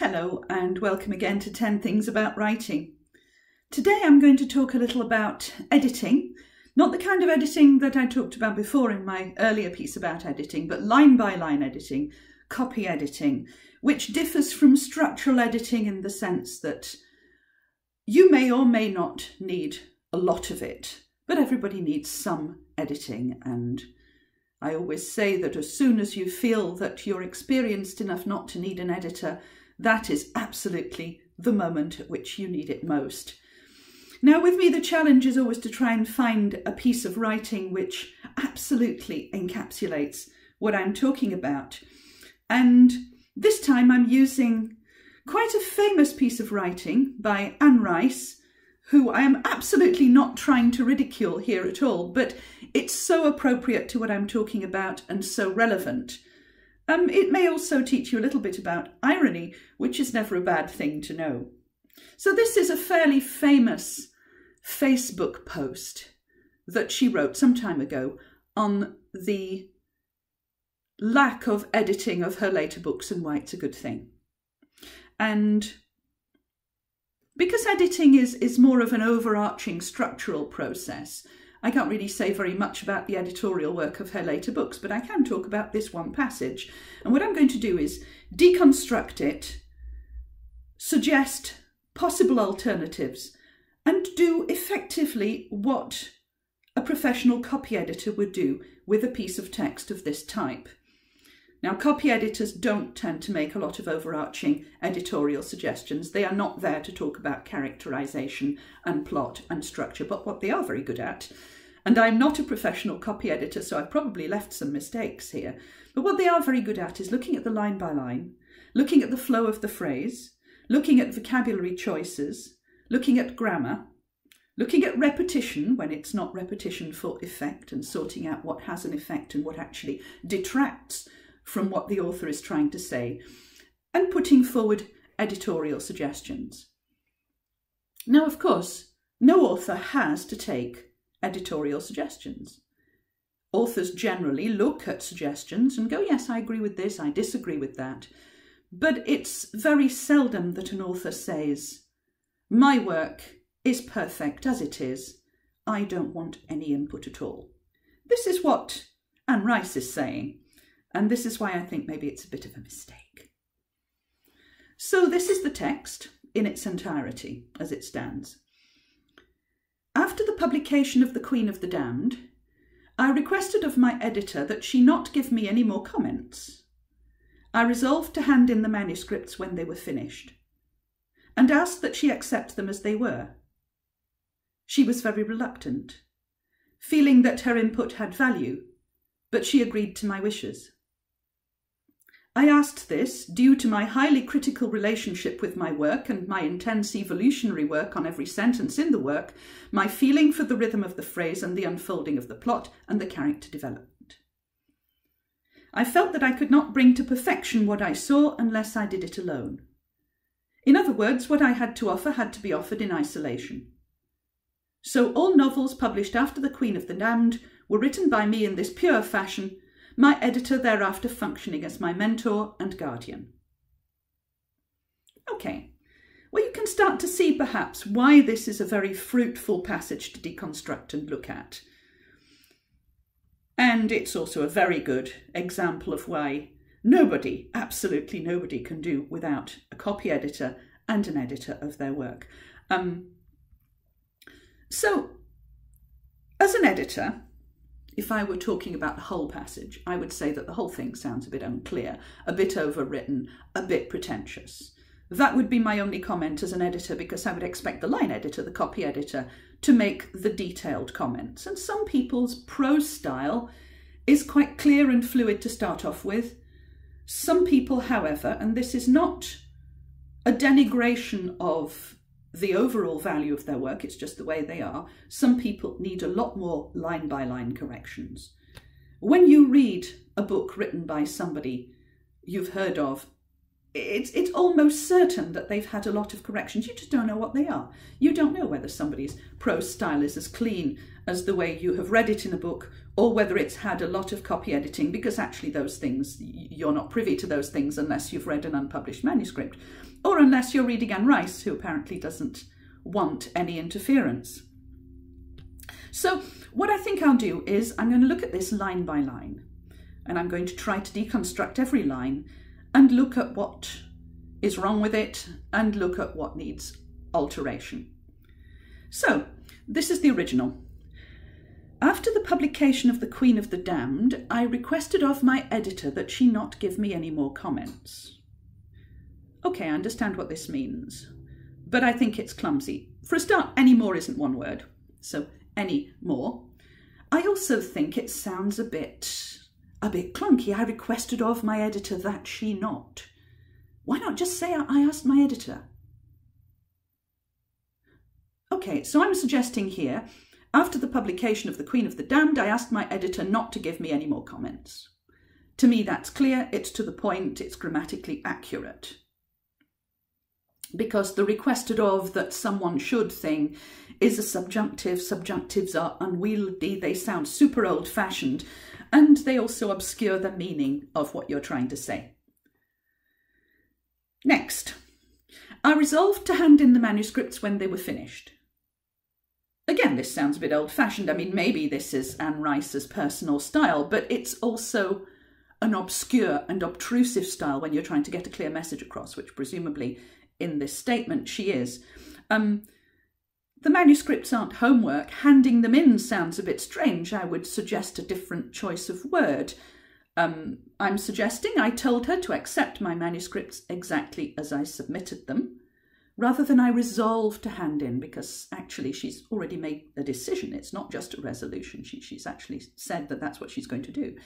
Hello and welcome again to 10 Things About Writing. Today I'm going to talk a little about editing, not the kind of editing that I talked about before in my earlier piece about editing, but line-by-line editing, copy editing, which differs from structural editing in the sense that you may or may not need a lot of it, but everybody needs some editing, and I always say that as soon as you feel that you're experienced enough not to need an editor, that is absolutely the moment at which you need it most. Now, with me, the challenge is always to try and find a piece of writing which absolutely encapsulates what I'm talking about. And this time I'm using quite a famous piece of writing by Anne Rice, who I am absolutely not trying to ridicule here at all, but it's so appropriate to what I'm talking about and so relevant. It may also teach you a little bit about irony, which is never a bad thing to know. So this is a fairly famous Facebook post that she wrote some time ago on the lack of editing of her later books and why it's a good thing. And because editing is more of an overarching structural process, I can't really say very much about the editorial work of her later books, but I can talk about this one passage. And what I'm going to do is deconstruct it, suggest possible alternatives, and do effectively what a professional copy editor would do with a piece of text of this type. Now, copy editors don't tend to make a lot of overarching editorial suggestions. They are not there to talk about characterization and plot and structure, but what they are very good at, and I'm not a professional copy editor, so I've probably left some mistakes here, but what they are very good at is looking at the line by line, looking at the flow of the phrase, looking at vocabulary choices, looking at grammar, looking at repetition when it's not repetition for effect, and sorting out what has an effect and what actually detracts from what the author is trying to say, and putting forward editorial suggestions. Now, of course, no author has to take editorial suggestions. Authors generally look at suggestions and go, yes, I agree with this, I disagree with that. But it's very seldom that an author says, my work is perfect as it is, I don't want any input at all. This is what Anne Rice is saying. And this is why I think maybe it's a bit of a mistake. So this is the text in its entirety as it stands. After the publication of The Queen of the Damned, I requested of my editor that she not give me any more comments. I resolved to hand in the manuscripts when they were finished, and asked that she accept them as they were. She was very reluctant, feeling that her input had value, but she agreed to my wishes. I asked this due to my highly critical relationship with my work and my intense evolutionary work on every sentence in the work, my feeling for the rhythm of the phrase and the unfolding of the plot and the character development. I felt that I could not bring to perfection what I saw unless I did it alone. In other words, what I had to offer had to be offered in isolation. So all novels published after The Queen of the Damned were written by me in this pure fashion, my editor thereafter functioning as my mentor and guardian. Okay, well, you can start to see perhaps why this is a very fruitful passage to deconstruct and look at. And it's also a very good example of why nobody, absolutely nobody, can do without a copy editor and an editor of their work. So, as an editor, if I were talking about the whole passage, I would say that the whole thing sounds a bit unclear, a bit overwritten, a bit pretentious. That would be my only comment as an editor, because I would expect the line editor, the copy editor, to make the detailed comments. And some people's prose style is quite clear and fluid to start off with. Some people, however, and this is not a denigration of the overall value of their work, it's just the way they are, some people need a lot more line-by-line corrections. When you read a book written by somebody you've heard of it's almost certain that they've had a lot of corrections. You just don't know what they are. You don't know whether somebody's prose style is as clean as the way you have read it in a book, or whether it's had a lot of copy editing, because actually those things, you're not privy to those things unless you've read an unpublished manuscript, or unless you're reading Anne Rice, who apparently doesn't want any interference. So what I think I'll do is I'm going to look at this line by line, and I'm going to try to deconstruct every line and look at what is wrong with it and look at what needs alteration. So this is the original. After the publication of The Queen of the Damned, I requested of my editor that she not give me any more comments. Okay, I understand what this means, but I think it's clumsy. For a start, any more isn't one word, so any more. I also think it sounds a bit clunky. I requested of my editor that she not. Why not just say I asked my editor? Okay, so I'm suggesting here, after the publication of The Queen of the Damned, I asked my editor not to give me any more comments. To me, that's clear, it's to the point, it's grammatically accurate. Because the requested of that someone should thing is a subjunctive. Subjunctives are unwieldy, they sound super old-fashioned, and they also obscure the meaning of what you're trying to say. Next, I resolved to hand in the manuscripts when they were finished. Again, this sounds a bit old-fashioned. I mean, maybe this is Anne Rice's personal style, but it's also an obscure and obtrusive style when you're trying to get a clear message across, which presumably in this statement she is. The manuscripts aren't homework. Handing them in sounds a bit strange. I would suggest a different choice of word. I'm suggesting I told her to accept my manuscripts exactly as I submitted them, rather than I resolved to hand in, because actually she's already made a decision. It's not just a resolution. She's actually said that that's what she's going to do.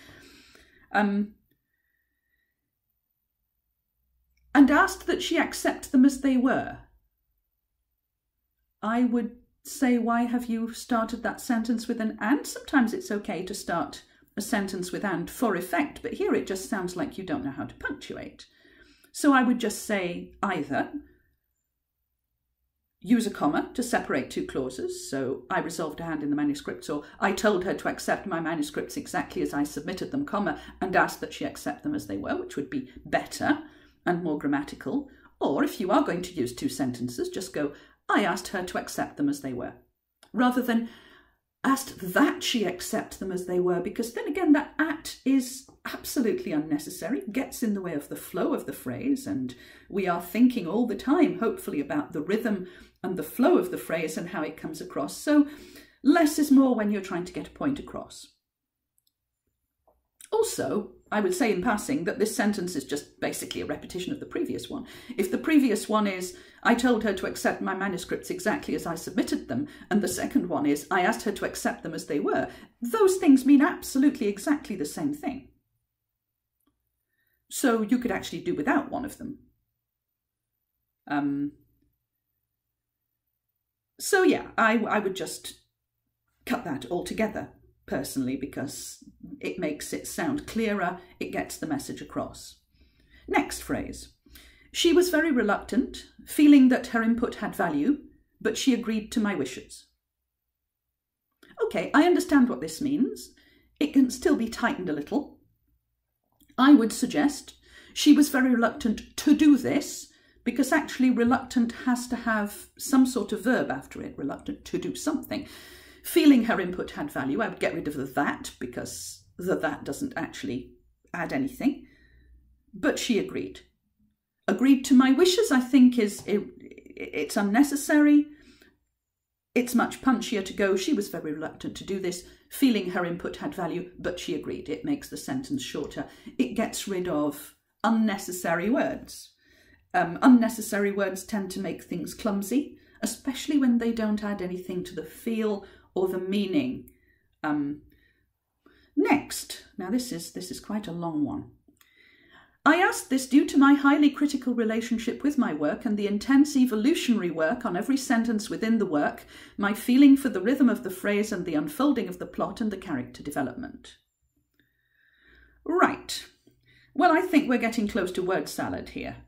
And asked that she accept them as they were. I would say, why have you started that sentence with an and? Sometimes it's okay to start a sentence with and for effect, but here it just sounds like you don't know how to punctuate. So I would just say either. Use a comma to separate two clauses, so I resolved to hand in the manuscripts, or I told her to accept my manuscripts exactly as I submitted them, comma, and asked that she accept them as they were, which would be better and more grammatical. Or if you are going to use two sentences, just go, I asked her to accept them as they were, rather than asked that she accept them as they were, because then again that at is absolutely unnecessary, gets in the way of the flow of the phrase, and we are thinking all the time, hopefully, about the rhythm and the flow of the phrase and how it comes across. So less is more when you're trying to get a point across. Also, I would say in passing that this sentence is just basically a repetition of the previous one. If the previous one is, I told her to accept my manuscripts exactly as I submitted them, and the second one is, I asked her to accept them as they were, those things mean absolutely exactly the same thing. So you could actually do without one of them. So yeah, I would just cut that altogether, personally, because it makes it sound clearer, it gets the message across. Next phrase. She was very reluctant, feeling that her input had value, but she agreed to my wishes. Okay, I understand what this means. It can still be tightened a little. I would suggest she was very reluctant to do this, because actually reluctant has to have some sort of verb after it, reluctant to do something. Feeling her input had value, I would get rid of the that, because the that doesn't actually add anything. But she agreed. Agreed to my wishes, I think, it's unnecessary. It's much punchier to go, she was very reluctant to do this, feeling her input had value, but she agreed. It makes the sentence shorter. It gets rid of unnecessary words. Unnecessary words tend to make things clumsy, especially when they don't add anything to the feel or the meaning. Next, now this is quite a long one. I asked this due to my highly critical relationship with my work and the intense evolutionary work on every sentence within the work, my feeling for the rhythm of the phrase and the unfolding of the plot and the character development. Right. Well, I think we're getting close to word salad here.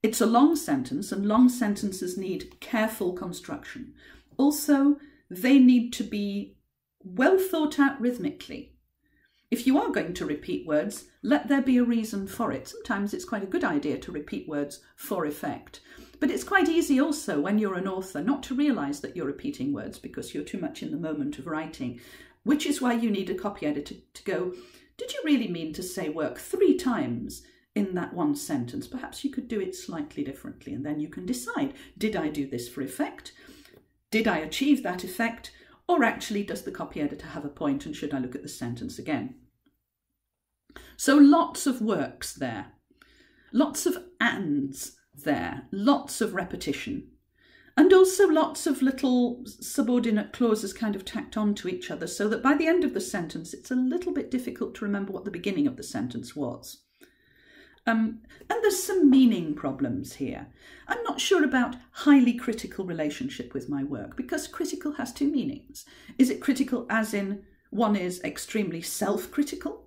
It's a long sentence, and long sentences need careful construction. Also, they need to be well thought out rhythmically. If you are going to repeat words, let there be a reason for it. Sometimes it's quite a good idea to repeat words for effect. But it's quite easy also when you're an author not to realise that you're repeating words because you're too much in the moment of writing, which is why you need a copy editor to go, did you really mean to say work 3 times in that one sentence? Perhaps you could do it slightly differently, and then you can decide, did I do this for effect? Did I achieve that effect? Or actually, does the copy editor have a point, and should I look at the sentence again? So lots of works there, lots of ands there, lots of repetition, and also lots of little subordinate clauses kind of tacked onto each other so that by the end of the sentence it's a little bit difficult to remember what the beginning of the sentence was. And there's some meaning problems here. I'm not sure about highly critical relationship with my work, because critical has 2 meanings. Is it critical as in one is extremely self-critical,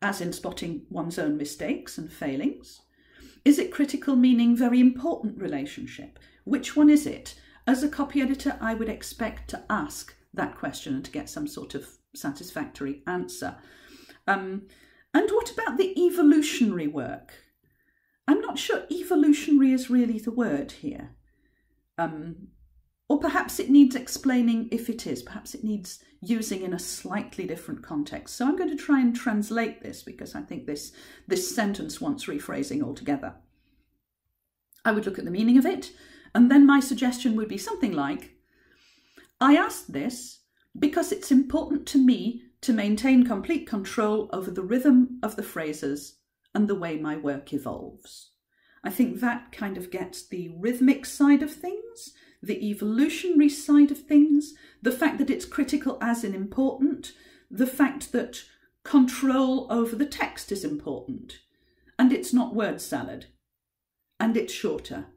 as in spotting one's own mistakes and failings? Is it critical meaning very important relationship? Which one is it? As a copy editor, I would expect to ask that question and to get some sort of satisfactory answer. And what about the evolutionary work? I'm not sure evolutionary is really the word here. Or perhaps it needs explaining if it is. Perhaps it needs using in a slightly different context. So I'm going to try and translate this because I think this sentence wants rephrasing altogether. I would look at the meaning of it, and then my suggestion would be something like, I asked this because it's important to me to maintain complete control over the rhythm of the phrases and the way my work evolves. I think that kind of gets the rhythmic side of things, the evolutionary side of things, the fact that it's critical as in important, the fact that control over the text is important, and it's not word salad, and it's shorter,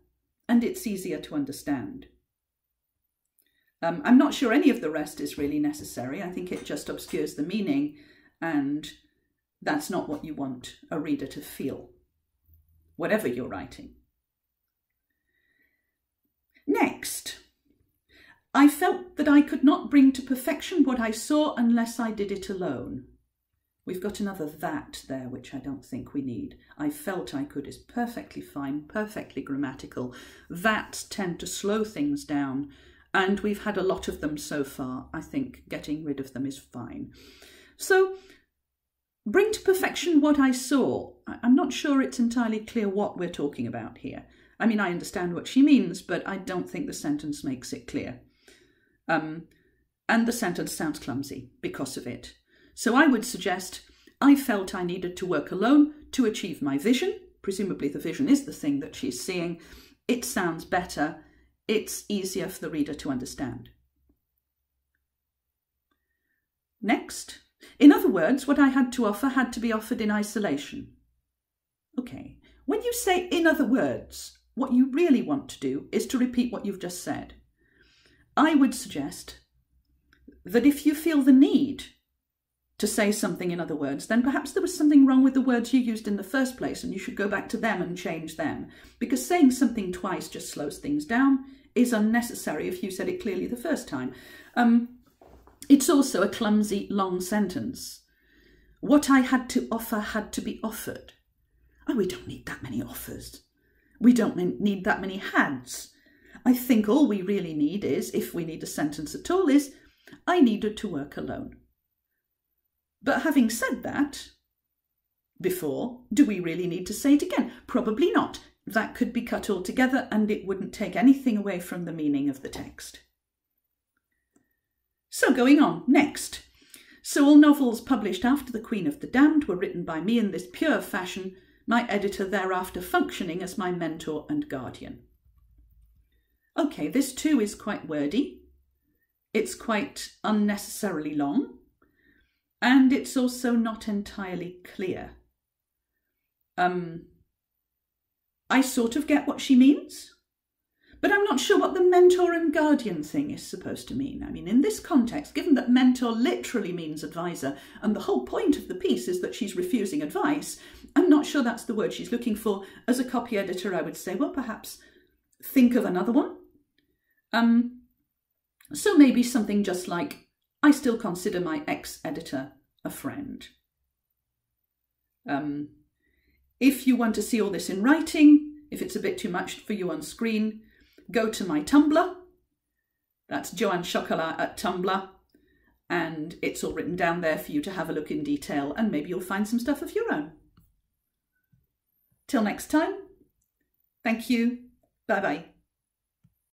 and it's easier to understand. I'm not sure any of the rest is really necessary. I think it just obscures the meaning, and that's not what you want a reader to feel, whatever you're writing. Next, I felt that I could not bring to perfection what I saw unless I did it alone. We've got another that there, which I don't think we need. I felt I could is perfectly fine, perfectly grammatical. That's tend to slow things down, and we've had a lot of them so far. I think getting rid of them is fine. So, bring to perfection what I saw. I'm not sure it's entirely clear what we're talking about here. I mean, I understand what she means, but I don't think the sentence makes it clear. And the sentence sounds clumsy because of it. So I would suggest, I felt I needed to work alone to achieve my vision. Presumably the vision is the thing that she's seeing. It sounds better. It's easier for the reader to understand. Next, in other words, what I had to offer had to be offered in isolation. Okay, when you say in other words, what you really want to do is to repeat what you've just said. I would suggest that if you feel the need to say something in other words, then perhaps there was something wrong with the words you used in the first place and you should go back to them and change them. Because saying something twice just slows things down, is unnecessary if you said it clearly the first time. It's also a clumsy, long sentence. What I had to offer had to be offered. Oh, we don't need that many offers. We don't need that many hads. I think all we really need is, if we need a sentence at all, is, I needed to work alone. But having said that before, do we really need to say it again? Probably not. That could be cut altogether and it wouldn't take anything away from the meaning of the text. So going on, next. So all novels published after The Queen of the Damned were written by me in this pure fashion, my editor thereafter functioning as my mentor and guardian. Okay, this too is quite wordy. It's quite unnecessarily long. And it's also not entirely clear. I sort of get what she means, But I'm not sure what the mentor and guardian thing is supposed to mean. I mean, in this context, given that mentor literally means advisor, and the whole point of the piece is that she's refusing advice, I'm not sure that's the word she's looking for. As a copy editor, I would say, well, perhaps think of another one. So maybe something just like, I still consider my ex-editor a friend. If you want to see all this in writing, if it's a bit too much for you on screen, go to my Tumblr. That's Joanne Chocolat at Tumblr. And it's all written down there for you to have a look in detail, and maybe you'll find some stuff of your own. Till next time, thank you. Bye-bye.